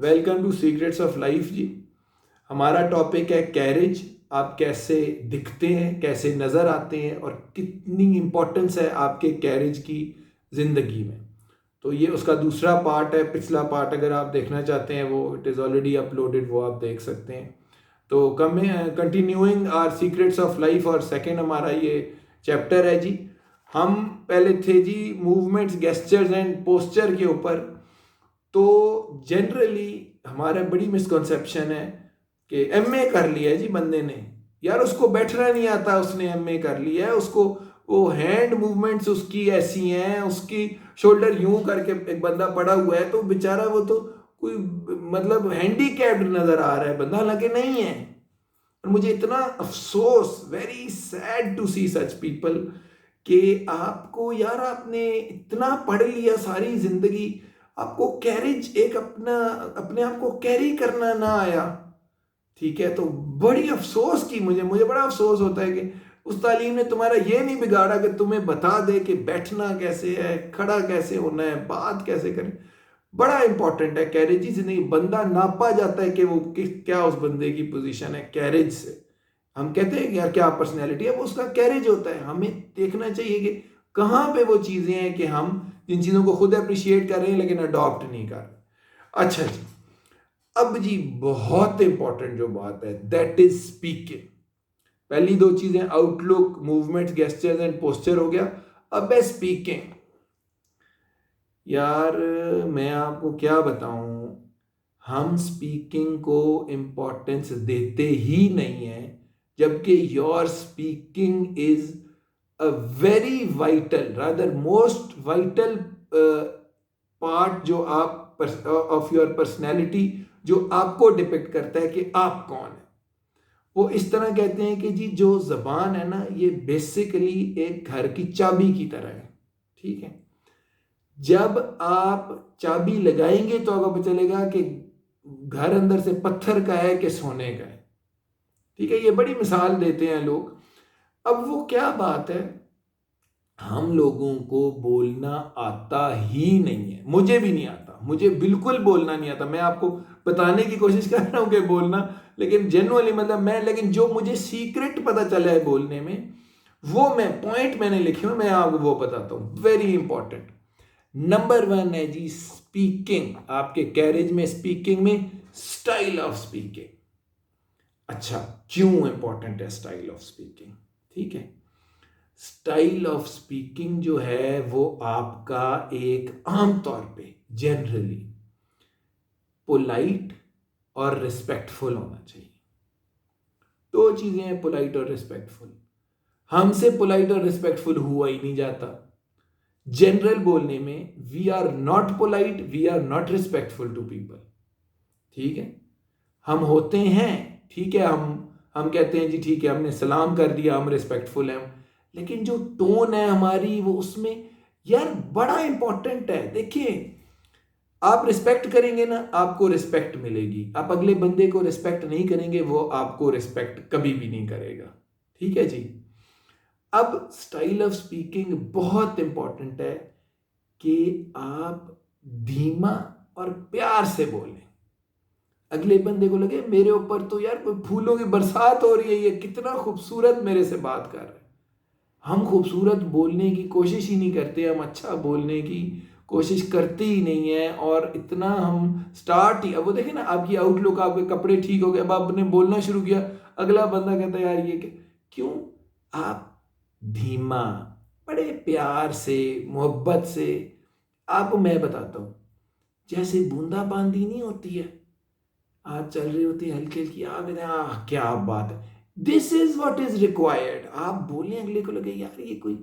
Welcome to secrets of life जी। हमारा topic है कैरेज। आप कैसे दिखते हैं, कैसे नज़र आते हैं और कितनी इम्पोर्टेंस है आपके कैरेज की ज़िंदगी में। तो ये उसका दूसरा पार्ट है। पिछला पार्ट अगर आप देखना चाहते हैं वो इट इज़ ऑलरेडी अपलोडेड, वो आप देख सकते हैं। तो continuing our secrets of life और सेकेंड हमारा ये चैप्टर है जी। हम पहले थे जी मूवमेंट्स, गेस्चर्स एंड पोस्चर के ऊपर। तो जनरली हमारा बड़ी मिसकॉन्सेप्शन है कि एमए कर लिया है जी बंदे ने, यार उसको बैठना नहीं आता, उसने एमए कर लिया है, उसको वो हैंड मूवमेंट्स उसकी ऐसी हैं, उसकी शोल्डर यूं करके एक बंदा पड़ा हुआ है तो बेचारा वो तो कोई मतलब हैंडीकैप्ड नजर आ रहा है बंदा, हालांकि नहीं है। और मुझे इतना अफसोस, very sad to see such people कि आपको यार आपने इतना पढ़ लिया सारी जिंदगी, आपको कैरेज एक अपना अपने आप को कैरी करना ना आया। ठीक है, तो बड़ी अफसोस की मुझे बड़ा अफसोस होता है कि उस तालीम ने तुम्हारा ये नहीं बिगाड़ा कि तुम्हें बता दे कि बैठना कैसे है, खड़ा कैसे होना है, बात कैसे करें। बड़ा इंपॉर्टेंट है कैरेज की जिंदगी। बंदा नापा जाता है कि वो क्या उस बंदे की पोजीशन है कैरेज से। हम कहते हैं कि यार क्या पर्सनैलिटी है, वो उसका कैरेज होता है। हमें देखना चाहिए कि कहाँ पे वो चीजें हैं कि हम जिन चीजों को खुद अप्रिशिएट कर रहे हैं लेकिन अडॉप्ट नहीं कर रहे। अच्छा जी, अब जी बहुत इंपॉर्टेंट जो बात है दैट इज स्पीकिंग। पहली दो चीजें outlook, movement, gestures and posture हो गया। अब है स्पीकिंग। यार मैं आपको क्या बताऊं, हम स्पीकिंग को इंपॉर्टेंस देते ही नहीं है, जबकि your speaking is a very vital, rather most vital part जो आप ऑफ योर पर्सनैलिटी, जो आपको डिपिक्ट करता है कि आप कौन है। वो इस तरह कहते हैं कि जी जो जबान है ना, ये बेसिकली एक घर की चाबी की तरह है। ठीक है, जब आप चाबी लगाएंगे तो आपको पता चलेगा कि घर अंदर से पत्थर का है कि सोने का है। ठीक है, ये बड़ी मिसाल देते हैं लोग। अब वो क्या बात है, हम लोगों को बोलना आता ही नहीं है। मुझे भी नहीं आता, मुझे बिल्कुल बोलना नहीं आता। मैं आपको बताने की कोशिश कर रहा हूं कि बोलना, लेकिन जेन्युइनली मतलब मैं, लेकिन जो मुझे सीक्रेट पता चला है बोलने में, वो मैं पॉइंट मैंने लिखे हुए, मैं आपको वो बताता हूं। वेरी इंपॉर्टेंट नंबर वन है जी स्पीकिंग। आपके कैरेज में, स्पीकिंग में स्टाइल ऑफ स्पीकिंग। अच्छा, क्यों इंपॉर्टेंट है स्टाइल ऑफ स्पीकिंग? ठीक है, स्टाइल ऑफ स्पीकिंग जो है वो आपका एक आमतौर पे जनरली पोलाइट और रिस्पेक्टफुल होना चाहिए। दो चीजें हैं, पोलाइट और रिस्पेक्टफुल। हमसे पोलाइट और रिस्पेक्टफुल हुआ ही नहीं जाता। जनरल बोलने में we are not polite, we are not respectful to people. ठीक है, हम होते हैं, ठीक है, हम कहते हैं जी ठीक है, हमने सलाम कर दिया, हम रिस्पेक्टफुल हैं, लेकिन जो टोन है हमारी वो उसमें यार बड़ा इंपॉर्टेंट है। देखिए, आप रिस्पेक्ट करेंगे ना, आपको रिस्पेक्ट मिलेगी। आप अगले बंदे को रिस्पेक्ट नहीं करेंगे, वो आपको रिस्पेक्ट कभी भी नहीं करेगा। ठीक है जी। अब स्टाइल ऑफ स्पीकिंग बहुत इंपॉर्टेंट है कि आप धीमा और प्यार से बोलें। अगले बंदे को लगे मेरे ऊपर तो यार कोई फूलों की बरसात हो रही है, ये कितना खूबसूरत मेरे से बात कर रहा है। हम खूबसूरत बोलने की कोशिश ही नहीं करते, हम अच्छा बोलने की कोशिश करते ही नहीं है। और इतना हम स्टार्ट ही, अब वो देखें ना, आपकी आउटलुक, आपके कपड़े ठीक हो गए, अब आपने बोलना शुरू किया, अगला बंदा कहता है यार ये क्यों? आप धीमा, बड़े प्यार से, मोहब्बत से, आपको मैं बताता हूँ, जैसे बूंदाबांदी नहीं होती है, आज चल रही होती है हल्की हल्की, आप क्या बात है, this is what is required. आप बोलें, अगले को लगे यार ये कोई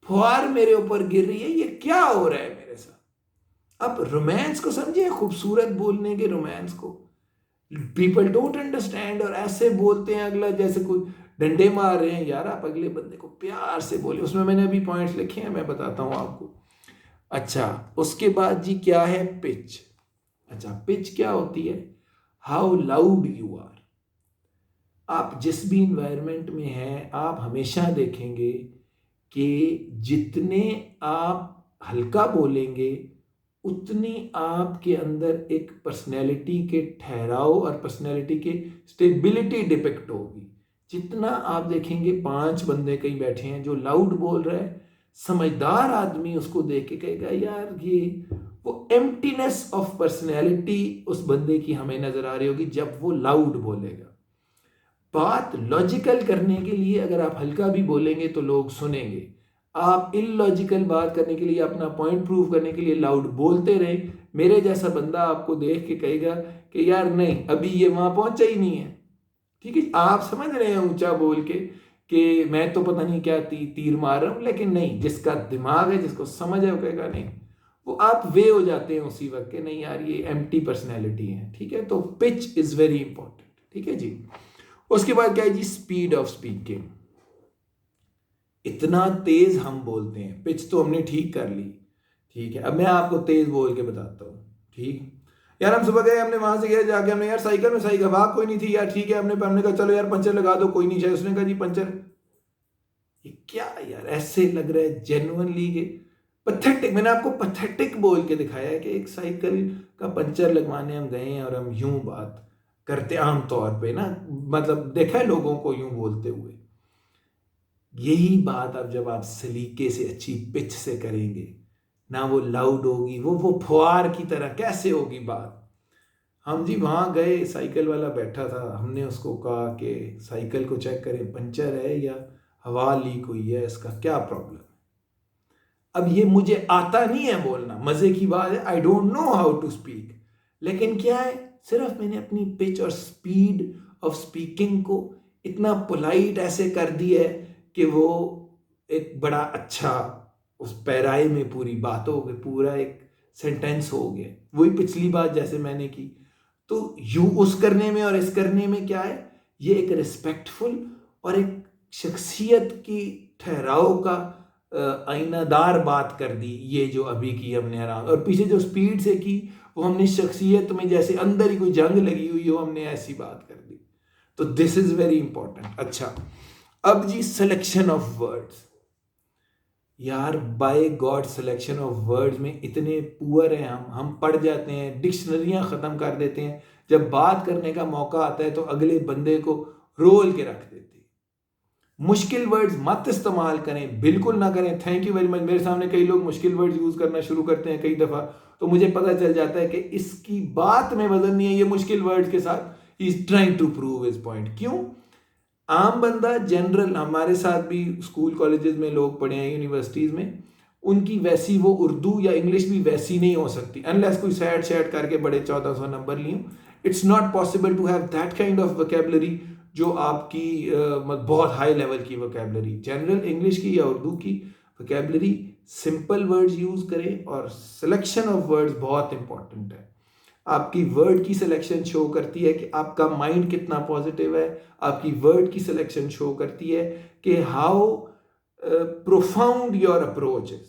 फुहार मेरे ऊपर गिर रही है, ये क्या हो रहा है मेरे साथ। अब रोमांस को समझिए, खूबसूरत बोलने के रोमांस को पीपल डोंट अंडरस्टैंड और ऐसे बोलते हैं अगला जैसे कोई डंडे मार रहे हैं। यार आप अगले बंदे को प्यार से बोले। उसमें मैंने अभी पॉइंट्स लिखे हैं, मैं बताता हूं आपको। अच्छा, उसके बाद जी क्या है, पिच। अच्छा, पिच क्या होती है? How loud you are. आप जिस भी इन्वायरमेंट में हैं, आप हमेशा देखेंगे कि जितने आप हल्का बोलेंगे उतनी आपके अंदर एक पर्सनैलिटी के ठहराव और पर्सनैलिटी के स्टेबिलिटी डिपिक्ट होगी। जितना आप देखेंगे 5 बंदे कहीं बैठे हैं जो लाउड बोल रहा है, समझदार आदमी उसको देख के कहेगा यार ये वो एम्प्टीनेस ऑफ पर्सनैलिटी उस बंदे की हमें नजर आ रही होगी जब वो लाउड बोलेगा। बात लॉजिकल करने के लिए अगर आप हल्का भी बोलेंगे तो लोग सुनेंगे। आप इलॉजिकल बात करने के लिए, अपना पॉइंट प्रूव करने के लिए लाउड बोलते रहे, मेरे जैसा बंदा आपको देख के कहेगा कि यार नहीं अभी ये वहां पहुंचा ही नहीं है। ठीक है, आप समझ रहे हैं ऊंचा बोल के कि मैं तो पता नहीं क्या तीर मार रहा हूं, लेकिन नहीं, जिसका दिमाग है, जिसको समझ है, वो कहेगा नहीं। वो आप वे हो जाते हैं उसी वक्त के नहीं यार ये एम्प्टी पर्सनैलिटी है। ठीक है, तो पिच इज वेरी इंपॉर्टेंट। ठीक है जी। उसके बाद क्या है जी, स्पीड ऑफ स्पीकिंग। इतना तेज हम बोलते हैं, पिच तो हमने ठीक कर ली। ठीक है, अब मैं आपको तेज बोल के बताता हूँ। ठीक यार, हम सुबह गए, हमने वहां से गए जाके, हमने यार साइकिल में साइकिल भाग कोई नहीं थी यार। ठीक है, हमने कहा चलो यार पंचर लगा दो, कोई नहीं चाहिए। उसने कहा जी पंचर, ये क्या यार, ऐसे लग रहा है जेन्युइनली कि पथेटिक। मैंने आपको पथेटिक बोल के दिखाया है कि एक साइकिल का पंचर लगवाने हम गए हैं और हम यूं बात करते आमतौर पे ना, मतलब देखा है लोगों को यूं बोलते हुए। यही बात अब जब आप सलीके से अच्छी पिच से करेंगे ना, वो लाउड होगी, वो फुहार की तरह कैसे होगी बात। हम जी वहां गए, साइकिल वाला बैठा था, हमने उसको कहा कि साइकिल को चेक करें, पंचर है या हवा लीक हुई है, इसका क्या प्रॉब्लम है। अब ये मुझे आता नहीं है बोलना, मजे की बात है, I don't know how to speak, लेकिन क्या है, सिर्फ मैंने अपनी पिच और स्पीड ऑफ स्पीकिंग को इतना पोलाइट ऐसे कर दिया है कि वो एक बड़ा अच्छा, उस पैराए में पूरी बात हो गई, पूरा एक सेंटेंस हो गया। वही पिछली बात जैसे मैंने की। तो यू उस करने में और इस करने में क्या है, ये एक रिस्पेक्टफुल और एक शख्सियत की ठहराव का आईनादार बात कर दी। ये जो अभी की हमने आराम, और पीछे जो स्पीड से की वो हमने शख्सियत में जैसे अंदर ही कोई जंग लगी हुई हो, हमने ऐसी बात कर दी। तो दिस इज वेरी इंपॉर्टेंट। अच्छा, अब जी सिलेक्शन ऑफ वर्ड्स। यार by God selection of words में इतने पुअर हैं हम पढ़ जाते हैं, डिक्शनरियां खत्म कर देते हैं, जब बात करने का मौका आता है तो अगले बंदे को रोल के रख देते हैं। मुश्किल वर्ड्स मत इस्तेमाल करें, बिल्कुल ना करें। Thank you very much. मेरे सामने कई लोग मुश्किल वर्ड्स यूज करना शुरू करते हैं कई दफा, तो मुझे पता चल जाता है कि इसकी बात में वजन नहीं है, ये मुश्किल वर्ड्स के साथ he is trying to prove his point. क्यों? आम बंदा जनरल, हमारे साथ भी स्कूल कॉलेजेस में लोग पढ़े हैं, यूनिवर्सिटीज में, उनकी वैसी वो उर्दू या इंग्लिश भी वैसी नहीं हो सकती अनलेस कोई सैड सैड करके बड़े 1400 नंबर लिए। It's not possible to have that kind of vocabulary जो आपकी बहुत हाई लेवल की वोकैबुलरी, जनरल इंग्लिश की या उर्दू की वोकैबुलरी। सिंपल वर्ड्स यूज करें और सिलेक्शन ऑफ वर्ड्स बहुत इंपॉर्टेंट है। आपकी वर्ड की सिलेक्शन शो करती है कि आपका माइंड कितना पॉजिटिव है। आपकी वर्ड की सिलेक्शन शो करती है कि how profound your approach is.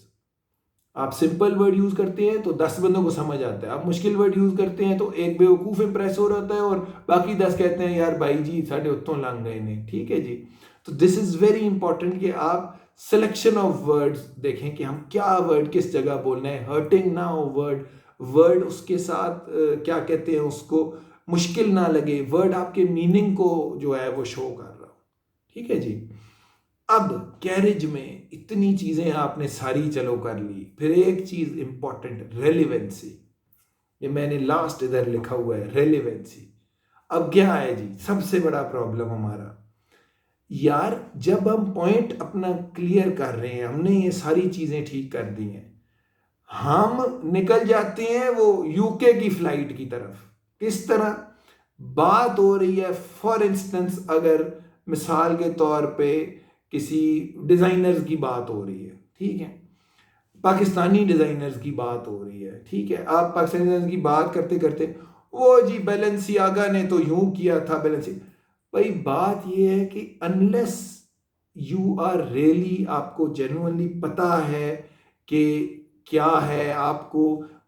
आप सिंपल वर्ड यूज करते हैं तो 10 बंदों को समझ आता है, आप मुश्किल वर्ड यूज करते हैं तो एक बेवकूफ इंप्रेस हो रहा है और बाकी 10 कहते हैं यार भाई जी साढ़े उत्तों लंघ गए ने। ठीक है जी। तो दिस इज वेरी इंपॉर्टेंट कि आप सिलेक्शन ऑफ वर्ड्स देखें कि हम क्या वर्ड किस जगह बोलना है, हर्टिंग ना हो वर्ड उसके साथ क्या कहते हैं उसको मुश्किल ना लगे, वर्ड आपके मीनिंग को जो है वो शो कर रहा हो। ठीक है जी। अब कैरेज में इतनी चीजें आपने सारी चलो कर ली, फिर एक चीज इंपॉर्टेंट, रेलिवेंसी। ये मैंने लास्ट इधर लिखा हुआ है, रेलिवेंसी। अब क्या है जी सबसे बड़ा प्रॉब्लम हमारा, यार जब हम पॉइंट अपना क्लियर कर रहे हैं, हमने ये सारी चीजें ठीक कर दी हैं, हम निकल जाते हैं वो यूके की फ्लाइट की तरफ। किस तरह? बात हो रही है फॉर इंस्टेंस, अगर मिसाल के तौर पे किसी डिजाइनर्स की बात हो रही है, ठीक है, पाकिस्तानी डिजाइनर्स की बात हो रही है, ठीक है, आप पाकिस्तानी डिजाइनर्स की बात करते करते वो जी बैलेंसियागा ने तो यूं किया था, भाई बात ये है कि अनलेस यू आर रियली, आपको जेन्युइनली पता है कि क्या है, आपको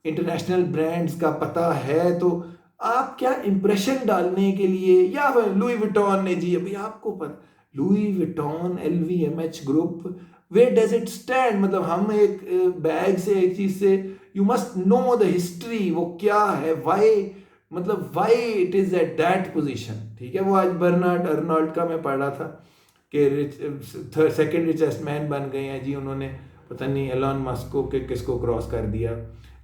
इंटरनेशनल ब्रांड्स का पता है, तो आप क्या इंप्रेशन डालने के लिए, या लुई विटॉन ने जी अभी आपको पता, Louis Vuitton LVMH group, way does it stand, मतलब हम एक बैग से एक चीज से you must know the history, वो क्या है, वाई, मतलब why it is at that position. ठीक है, वो आज बर्नार्ड अर्नोल्ड का मैं पढ़ रहा था कि सेकंड रिचेस्ट मैन बन गए हैं जी उन्होंने, पता नहीं एलॉन मस्क को कि किसको क्रॉस कर दिया,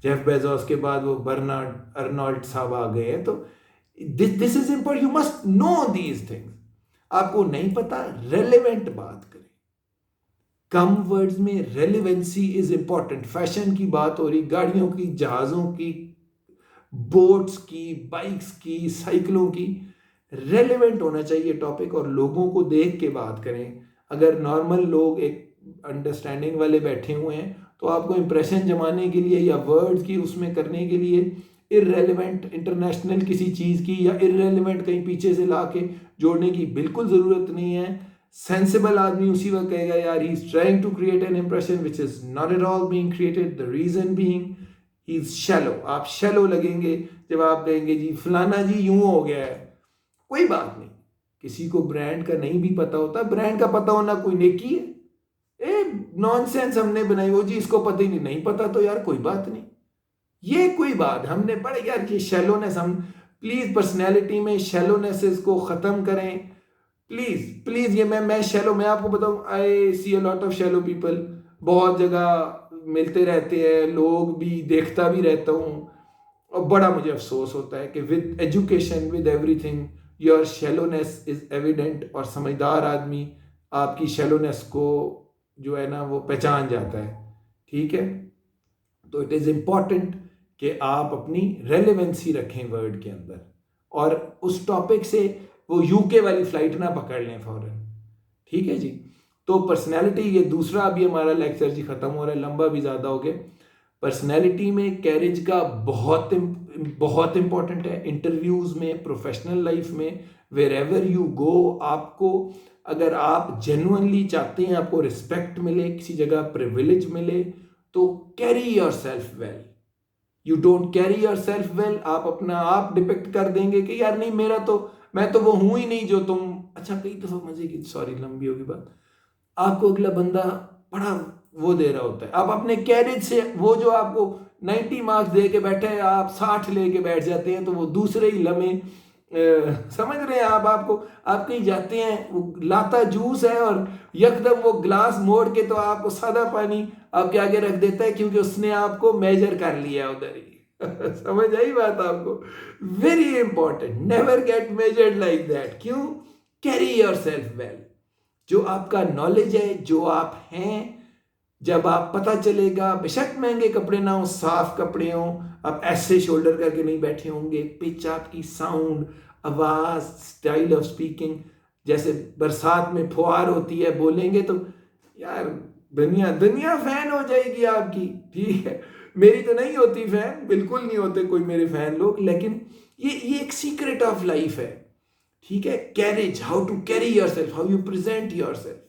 जेफ बेजोस के बाद वो बर्नार्ड अर्नोल्ड साहब आ गए हैं। तो this is important, you must know these things. आपको नहीं पता, रेलेवेंट बात करें, कम वर्ड्स में रेलेवेंसी इज इंपॉर्टेंट। फैशन की बात हो रही, गाड़ियों की, जहाजों की, बोट्स की, बाइक्स की, साइकिलों की, रेलेवेंट होना चाहिए टॉपिक, और लोगों को देख के बात करें। अगर नॉर्मल लोग एक अंडरस्टैंडिंग वाले बैठे हुए हैं तो आपको इंप्रेशन जमाने के लिए या वर्ड्स की उसमें करने के लिए इररेलेवेंट इंटरनेशनल किसी चीज़ की या इररेलेवेंट कहीं पीछे से ला के जोड़ने की बिल्कुल ज़रूरत नहीं है। सेंसिबल आदमी उसी वक्त कहेगा यार he is trying to create an impression which is not at all being created, the reason being he is shallow. आप शैलो लगेंगे जब आप कहेंगे जी फलाना जी यूं हो गया है। कोई बात नहीं, किसी को ब्रांड का नहीं भी पता होता, ब्रांड का पता होना कोई नेकी है। नॉनसेंस हमने बनाई, वो जी इसको पता ही नहीं पता तो यार कोई बात नहीं, ये कोई बात हमने पढ़े यार कि शैलोनेस, हम प्लीज पर्सनैलिटी में शैलोनेस को खत्म करें प्लीज प्लीज। ये मैं शैलो, मैं आपको बताऊं, I see a lot of shallow people, बहुत जगह मिलते रहते हैं, लोग भी देखता भी रहता हूँ, और बड़ा मुझे अफसोस होता है कि with education with everything your shallowness is evident, और समझदार आदमी आपकी शैलोनेस को जो है ना वो पहचान जाता है। ठीक है, तो इट इज इम्पॉर्टेंट कि आप अपनी रेलेवेंसी रखें वर्ड के अंदर, और उस टॉपिक से वो यूके वाली फ्लाइट ना पकड़ लें फौरन। ठीक है जी, तो पर्सनैलिटी, ये दूसरा अभी हमारा लेक्चर जी खत्म हो रहा है, लंबा भी ज़्यादा हो गया। पर्सनैलिटी में कैरेज का बहुत बहुत इंपॉर्टेंट है, इंटरव्यूज़ में, प्रोफेशनल लाइफ में, वेर एवर यू गो। आपको अगर आप जेन्युइनली चाहते हैं आपको रिस्पेक्ट मिले, किसी जगह प्रिविलेज मिले, तो carry yourself well. You don't carry yourself well, आप अपना आप डिपिक्ट कर देंगे कि यार नहीं मेरा तो, मैं तो वो हूं ही नहीं जो तुम। अच्छा, कई दफा मजे की, सॉरी लंबी होगी बात, आपको अगला बंदा बड़ा वो दे रहा होता है, आप अपने कैरेज से, वो जो आपको 90 मार्क्स दे के बैठे हैं आप 60 लेके बैठ जाते हैं, तो वो दूसरे ही लम्हे समझ रहे हैं आपको, आप कहीं जाते हैं, वो लाता जूस है और यकदम वो ग्लास मोड़ के तो आपको सादा पानी आपके आगे रख देता है, क्योंकि उसने आपको मेजर कर लिया उधर ही। समझ आई बात आपको? Very important, never get measured like that. क्यों? Carry yourself well. जो आपका नॉलेज है, जो आप हैं, जब आप पता चलेगा, बेशक महंगे कपड़े ना हो, साफ कपड़े हो, आप ऐसे शोल्डर करके नहीं बैठे होंगे, पिच आपकी, साउंड, आवाज, स्टाइल ऑफ स्पीकिंग, जैसे बरसात में फुहार होती है, बोलेंगे तो यार दुनिया दुनिया फैन हो जाएगी आपकी। ठीक है, मेरी तो नहीं होती फैन, बिल्कुल नहीं होते कोई मेरे फैन लोग, लेकिन ये एक सीक्रेट ऑफ लाइफ है। ठीक है, carriage, how to carry yourself, how you present yourself,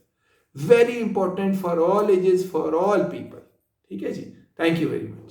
very important for all ages, for all people. ठीक है जी, थैंक यू वेरी मच।